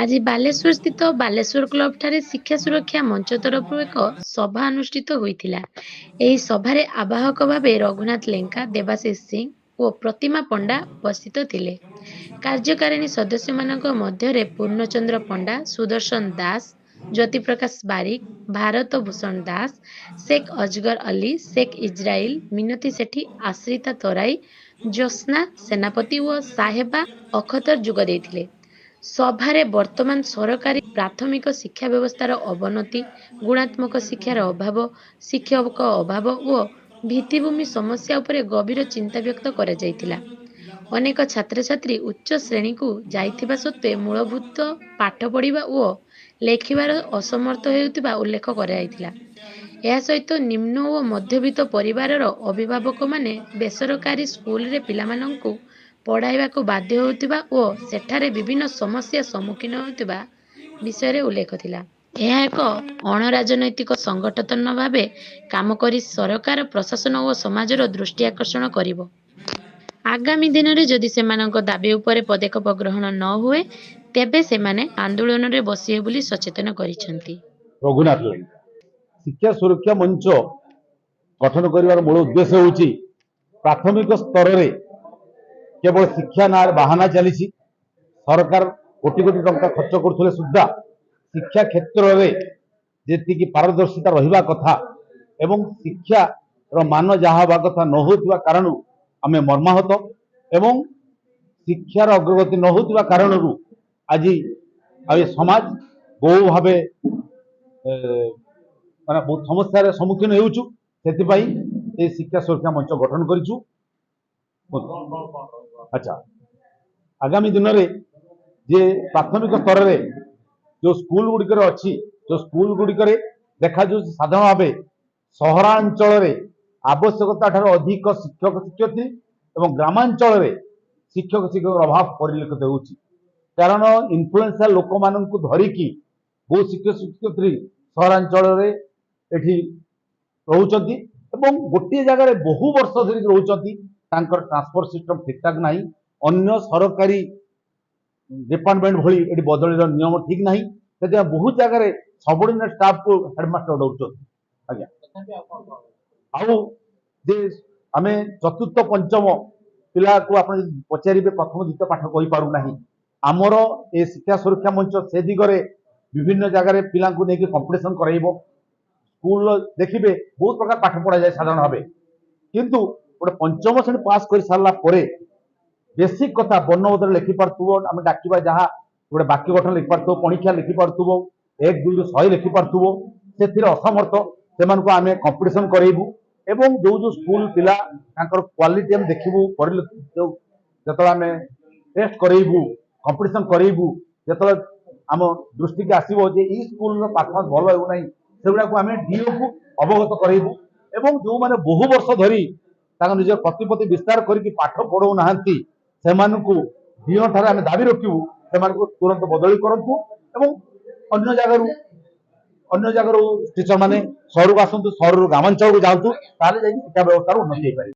ଆଜି ବାଲେଶ୍ୱର ସ୍ଥିତ ବାଲେଶ୍ୱର କ୍ଲବ ଠାରେ ଶିକ୍ଷା ସୁରକ୍ଷା ମଞ୍ଚ ତରଫରୁ ଏକ ସଭା ଅନୁଷ୍ଠିତ ହୋଇଥିଲା। ଏହି ସଭାରେ ଆବାହକ ଭାବେ ରଘୁନାଥ ଲେଙ୍କା, ଦେବାଶିଷ ସିଂ ଓ ପ୍ରତିମା ପଣ୍ଡା ଉପସ୍ଥିତ ଥିଲେ। କାର୍ଯ୍ୟକାରିଣୀ ସଦସ୍ୟମାନଙ୍କ ମଧ୍ୟରେ ପୂର୍ଣ୍ଣଚନ୍ଦ୍ର ପଣ୍ଡା, ସୁଦର୍ଶନ ଦାସ, ଜ୍ୟୋତିପ୍ରକାଶ ବାରିକ, ଭାରତ ଭୂଷଣ ଦାସ, ଶେଖ୍ ଅଜଗର ଅଲି, ଶେଖ୍ ଇଜ୍ରାଇଲ, ମିନତୀ ସେଠୀ, ଆଶ୍ରିତା ତରାଇ, ଜ୍ୟୋତ୍ସ୍ନା ସେନାପତି ଓ ସାହେବା ଅଖତର ଯୋଗ ଦେଇଥିଲେ। ସଭାରେ ବର୍ତ୍ତମାନ ସରକାରୀ ପ୍ରାଥମିକ ଶିକ୍ଷା ବ୍ୟବସ୍ଥାର ଅବନତି, ଗୁଣାତ୍ମକ ଶିକ୍ଷାର ଅଭାବ, ଶିକ୍ଷକ ଅଭାବ ଓ ଭିତ୍ତିଭୂମି ସମସ୍ୟା ଉପରେ ଗଭୀର ଚିନ୍ତା ବ୍ୟକ୍ତ କରାଯାଇଥିଲା। ଅନେକ ଛାତ୍ରଛାତ୍ରୀ ଉଚ୍ଚ ଶ୍ରେଣୀକୁ ଯାଇଥିବା ସତ୍ତ୍ୱେ ମୂଳଭୂତ ପାଠ ପଢ଼ିବା ଓ ଲେଖିବାର ଅସମର୍ଥ ହେଉଥିବା ଉଲ୍ଲେଖ କରାଯାଇଥିଲା। ଏହା ସହିତ ନିମ୍ନ ଓ ମଧ୍ୟବିତ୍ତ ପରିବାରର ଅଭିଭାବକମାନେ ବେସରକାରୀ ସ୍କୁଲରେ ପିଲାମାନଙ୍କୁ ପଢ଼ାଇବାକୁ ବାଧ୍ୟ ହେଉଥିବା ଓ ସେଠାରେ ବିଭିନ୍ନ ସମସ୍ୟା ସମ୍ମୁଖୀନ ହେଉଥିବା ବିଷୟରେ ଉଲ୍ଲେଖ ଥିଲା। ଏହା ଏକ ଅଣରାଜନୈତିକ ସଂଗଠନ ଭାବେ କାମ କରି ସରକାର, ପ୍ରଶାସନ ଓ ସମାଜର ଦୃଷ୍ଟି ଆକର୍ଷଣ କରିବ। ଆଗାମୀ ଦିନରେ ଯଦି ସେମାନଙ୍କ ଦାବି ଉପରେ ପଦକ୍ଷେପ ଗ୍ରହଣ ନ ହୁଏ, ତେବେ ସେମାନେ ଆନ୍ଦୋଳନରେ ବସିବେ ବୋଲି ସଚେତନ କରିଛନ୍ତି। ରଘୁନାଥ ଲେଙ୍କା ଶିକ୍ଷା ସୁରକ୍ଷା ମଞ୍ଚ ଗଠନ କରିବାର ମୂଳ ଉଦ୍ଦେଶ୍ୟ ହେଉଛି ପ୍ରାଥମିକ ସ୍ତରରେ କେବଳ ଶିକ୍ଷା ନା ବାହାନା ଚାଲିଛି। ସରକାର କୋଟି କୋଟି ଟଙ୍କା ଖର୍ଚ୍ଚ କରୁଥିଲେ ସୁଦ୍ଧା ଶିକ୍ଷା କ୍ଷେତ୍ରରେ ଯେତିକି ପାରଦର୍ଶିତା ରହିବା କଥା ଏବଂ ଶିକ୍ଷାର ମାନ ଯାହା ହେବା କଥା ନ ହେଉଥିବା କାରଣରୁ ଆମେ ମର୍ମାହତ ଏବଂ ଶିକ୍ଷାର ଅଗ୍ରଗତି ନ ହେଉଥିବା କାରଣରୁ ଆଜି ଏ ସମାଜ ବହୁ ଭାବେ ମାନେ ବହୁତ ସମସ୍ୟାର ସମ୍ମୁଖୀନ ହେଉଛୁ। ସେଥିପାଇଁ ଏ ଶିକ୍ଷା ସୁରକ୍ଷା ମଞ୍ଚ ଗଠନ କରିଛୁ। ଆଚ୍ଛା, ଆଗାମୀ ଦିନରେ ଯେ ପ୍ରାଥମିକ ସ୍ତରରେ ଯେଉଁ ସ୍କୁଲ ଗୁଡ଼ିକରେ ଅଛି, ଯେଉଁ ସ୍କୁଲ ଗୁଡ଼ିକରେ ଦେଖାଯାଉଛି ସାଧାରଣ ଭାବେ ସହରାଞ୍ଚଳରେ ଆବଶ୍ୟକତା ଠାରୁ ଅଧିକ ଶିକ୍ଷକ ଶିକ୍ଷୟିତ୍ରୀ ଏବଂ ଗ୍ରାମାଞ୍ଚଳରେ ଶିକ୍ଷକ ଶିକ୍ଷକର ଅଭାବ ପରିଲକ୍ଷିତ ହେଉଛି। କାରଣ ଇନଫ୍ଲୁଏନ୍ସିଆଲ ଲୋକମାନଙ୍କୁ ଧରିକି ବହୁ ଶିକ୍ଷକ ଶିକ୍ଷୟିତ୍ରୀ ସହରାଞ୍ଚଳରେ ଏଠି ରହୁଛନ୍ତି ଏବଂ ଗୋଟିଏ ଜାଗାରେ ବହୁ ବର୍ଷ ଧରିକି ରହୁଛନ୍ତି। ତାଙ୍କର ଟ୍ରାନ୍ସଫର ସିଷ୍ଟମ ଠିକଠାକ ନାହିଁ। ଅନ୍ୟ ସରକାରୀ ଡିପାର୍ଟମେଣ୍ଟ ଭଳି ଏଠି ବଦଳିର ନିୟମ ଠିକ ନାହିଁ। ସେଥିପାଇଁ ବହୁତ ଜାଗାରେ ସବଅର୍ଡିନେଟ ଷ୍ଟାଫକୁ ହେଡମାଷ୍ଟର ଡରୁଛନ୍ତି। ଆଜ୍ଞା, ଆଉ ଯେ ଆମେ ଚତୁର୍ଥ ପଞ୍ଚମ ପିଲାକୁ ଆପଣ ଯଦି ପଚାରିବେ ପ୍ରଥମ ଦ୍ୱିତୀୟ ପାଠ କହିପାରୁନାହିଁ। ଆମର ଏ ଶିକ୍ଷା ସୁରକ୍ଷା ମଞ୍ଚ ସେ ଦିଗରେ ବିଭିନ୍ନ ଜାଗାରେ ପିଲାଙ୍କୁ ନେଇକି କମ୍ପିଟିସନ କରାଇବ। ସ୍କୁଲ ଦେଖିବେ ବହୁତ ପ୍ରକାର ପାଠ ପଢ଼ାଯାଏ ସାଧାରଣ ଭାବେ, କିନ୍ତୁ ଗୋଟେ ପଞ୍ଚମ ଶ୍ରେଣୀ ପାସ୍ କରି ସାରିଲା ପରେ ବେସିକ କଥା ବର୍ଣ୍ଣବୋଧରେ ଲେଖିପାରୁଥିବ, ଆମେ ଡାକିବା ଯାହା ଗୋଟେ ବାକ୍ୟ ଗଠନ ଲେଖିପାରୁଥିବ, ପଣିଖିଆ ଲେଖିପାରୁଥିବ, 1 2 ରୁ 100 ଲେଖିପାରୁଥିବ, ସେଥିରେ ଅସମର୍ଥ ସେମାନଙ୍କୁ ଆମେ କମ୍ପିଟିସନ କରାଇବୁ ଏବଂ ଯୋଉ ଯୋଉ ସ୍କୁଲ ପିଲା ତାଙ୍କର କ୍ୱାଲିଟି ଆମେ ଦେଖିବୁ, ଯେତେବେଳେ ଆମେ ଟେଷ୍ଟ କରାଇବୁ, କମ୍ପିଟିସନ କରାଇବୁ, ଯେତେବେଳେ ଆମ ଦୃଷ୍ଟିକି ଆସିବ ଯେ ଏଇ ସ୍କୁଲର ପାରଫର୍ମାନ୍ସ ଭଲ ହେଉନାହିଁ, ସେଗୁଡ଼ାକୁ ଆମେ ଡିଓକୁ ଅବଗତ କରାଇବୁ ଏବଂ ଯେଉଁମାନେ ବହୁ ବର୍ଷ ଧରି ତାଙ୍କ ନିଜ ପ୍ରତିପତ୍ତି ବିସ୍ତାର କରିକି ପାଠ ପଢ଼ାଉନାହାନ୍ତି ସେମାନଙ୍କୁ ଡିଓ ଠାରେ ଆମେ ଦାବି ରଖିବୁ ସେମାନଙ୍କୁ ତୁରନ୍ତ ବଦଳି କରନ୍ତୁ ଏବଂ ଅନ୍ୟ ଜାଗାରୁ ଟିଚର ମାନେ ସହରକୁ ଆସନ୍ତୁ, ସହରରୁ ଗ୍ରାମାଞ୍ଚଳକୁ ଯାଆନ୍ତୁ, ତାହେଲେ ଯାଇକି ଶିକ୍ଷା ବ୍ୟବସ୍ଥାର ଉନ୍ନତି ହେଇପାରିବ।